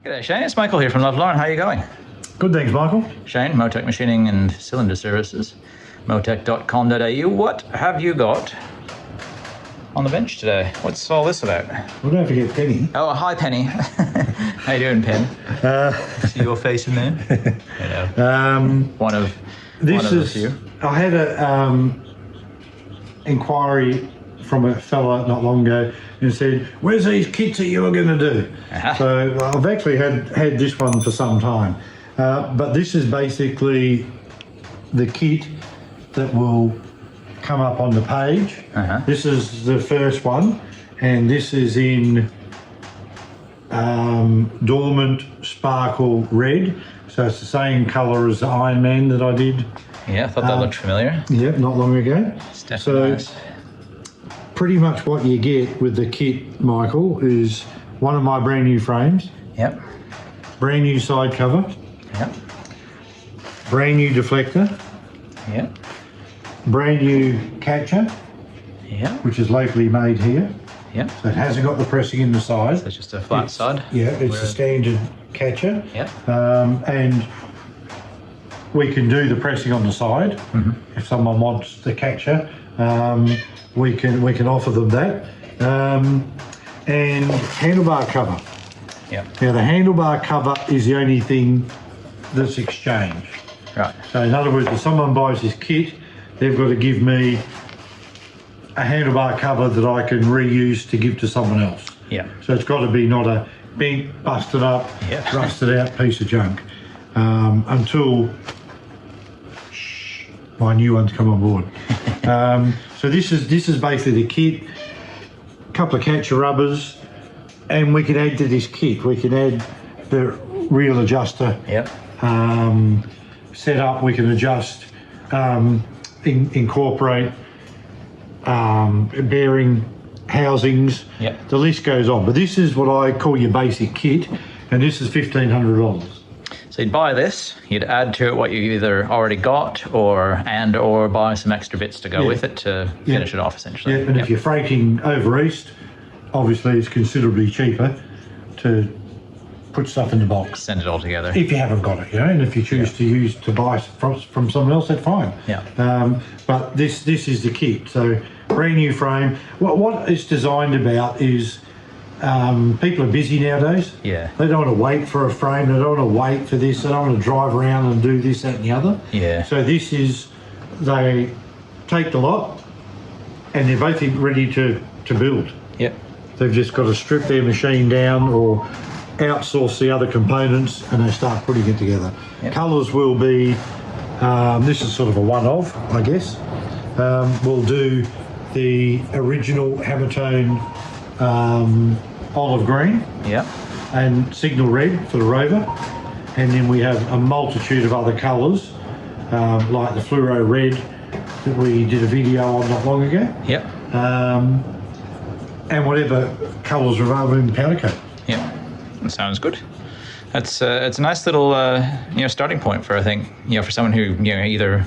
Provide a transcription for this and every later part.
G'day Shane, it's Michael here from Larn. How are you going? Good, thanks, Michael. Shane, Moteck Machining and Cylinder Services, moteck.com.au. What have you got on the bench today? What's all this about? Well, don't forget Penny. Oh, hi Penny. How you doing, Pen? See your face in there? One of a few. I had a inquiry from a fella not long ago and said, where's these kits that you were going to do? So I've actually had this one for some time. But this is basically the kit that will come up on the page. This is the first one, and this is in dormant sparkle red. So it's the same colour as the Iron Man that I did. Yeah, I thought that looked familiar. Yeah, not long ago. It's definitely nice. Pretty much what you get with the kit, Michael, is one of my brand new frames. Yep. Brand new side cover. Yep. Brand new deflector. Yep. Brand new catcher. Yep. Which is locally made here. Yep. So it hasn't got the pressing in the side. So it's just a flat side. Yeah, it's a standard catcher. Yep. And we can do the pressing on the side. If someone wants the catcher, we can offer them that. And handlebar cover. Yep. Now the handlebar cover is the only thing that's exchanged. Right. So in other words, if someone buys this kit, they've got to give me a handlebar cover that I can reuse to give to someone else. Yeah. So it's got to be not a bent, busted up, rusted out piece of junk. Until my new ones come on board. So this is basically the kit, a couple of catcher rubbers, and we can add to this kit. We can add the reel adjuster. Yep. Set up. We can adjust, incorporate bearing housings. Yep. The list goes on. But this is what I call your basic kit, and this is $1,500. So you'd buy this, you'd add to it what you either already got or buy some extra bits to go with it to finish it off essentially. Yeah, and if you're freighting over east, obviously it's considerably cheaper to put stuff in the box. Send it all together. If you haven't got it, and if you choose to buy from someone else, that's fine. Yeah. But this is the kit. So brand new frame. What it's designed about is people are busy nowadays. Yeah. They don't want to wait for a frame. They don't want to wait for this. They don't want to drive around and do this, that, and the other. Yeah. So this is, they take the lot, and they're both ready to build. Yep. They've just got to strip their machine down or outsource the other components, and they start putting it together. Yep. Colours will be, this is sort of a one-off, I guess. We'll do the original Hammertone olive green, and signal red for the Rover, and then we have a multitude of other colours, like the fluoro red that we did a video on not long ago. Yep. And whatever colours are available in the powder coat. Yep. That sounds good. It's a nice little starting point for, I think, for someone who either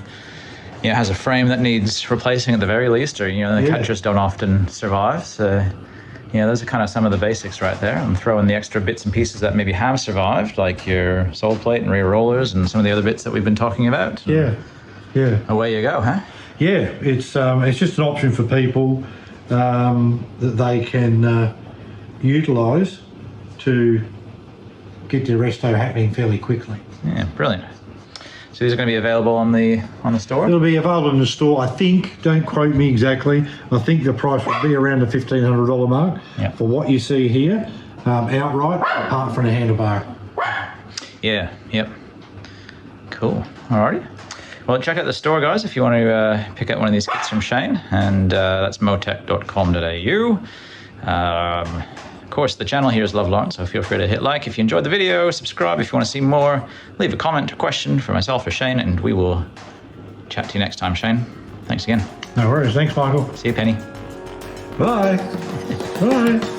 has a frame that needs replacing at the very least, or the catchers don't often survive. So those are kind of some of the basics right there, and throw in the extra bits and pieces that maybe have survived, like your sole plate and rear rollers and some of the other bits that we've been talking about. Yeah. Away you go, huh? Yeah, it's just an option for people that they can utilise to get their resto happening fairly quickly. Yeah, brilliant. So these are going to be available on the store? It'll be available in the store, I think. Don't quote me exactly. I think the price will be around the $1,500 mark for what you see here, outright, apart from the handlebar. Yeah, yep. Cool. Alrighty. Well, check out the store, guys, if you want to pick up one of these kits from Shane, and that's moteck.com.au. Of course, the channel here is Love Larn, so feel free to hit like if you enjoyed the video, subscribe if you want to see more, leave a comment or question for myself or Shane, and we will chat to you next time, Shane. Thanks again. No worries. Thanks, Michael. See you, Penny. Bye. Bye.